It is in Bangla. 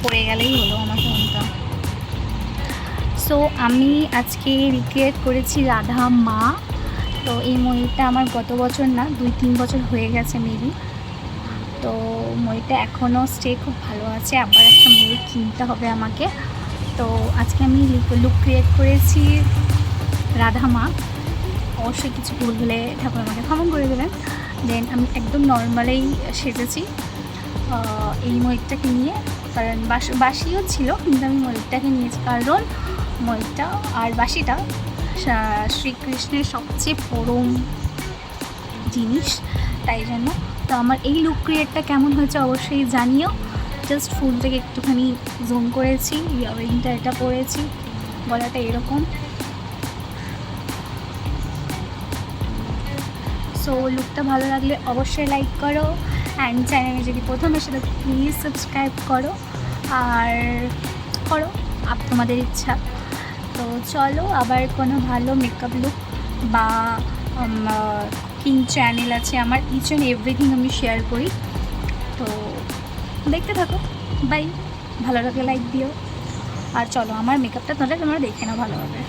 পড়ে গেলেই হলো আমার ফোনটা। সো আমি আজকে রিক্রিয়েট করেছি রাধা মা। তো এই ময়ূরটা আমার গত বছর না 2-3 বছর হয়ে গেছে মেবি। তো ময়ূরটা এখনও স্টে খুব ভালো আছে, আবার একটা ময়ূর কিনতে হবে আমাকে। তো আজকে আমি লুক ক্রিয়েট করেছি রাধা মা। অবশ্যই কিছু ভুল হলে ঠাকুর আমাকে ক্ষমা করে দেবেন। দেন আমি একদম নর্মালেই সেজেছি এই ময়ূরটাকে নিয়ে, কারণ বাঁশিও ছিল, কিন্তু আমি ময়ূরটাকে নিয়েছি কারণ ময়ূরটা আর বাঁশিটা শ্রীকৃষ্ণের সবচেয়ে পরম জিনিস, তাই জন্য। তো আমার এই লুক ক্রিয়েটটা কেমন হয়েছে অবশ্যই জানিও। জাস্ট ফুল থেকে একটুখানি জুম করেছি, ইয়ারিংটা এটা পরেছি, গলাটা এরকম। সো লুকটা ভালো লাগলে অবশ্যই লাইক করো, অ্যান্ড চ্যানেলে যদি প্রথম এসে থাকো প্লিজ সাবস্ক্রাইব করো, আর করো তোমাদের ইচ্ছা। তো চলো আবার কোনো ভালো মেকআপ লুক বা কুকিং চ্যানেল আছে আমার, ইচ অ্যান্ড এভরিথিং আমি শেয়ার করি। তো দেখতে থাকো, বাই। ভালো লাগলে লাইক দিও, আর চলো আমার মেকআপটা তোমরা দেখে নাও ভালোভাবে।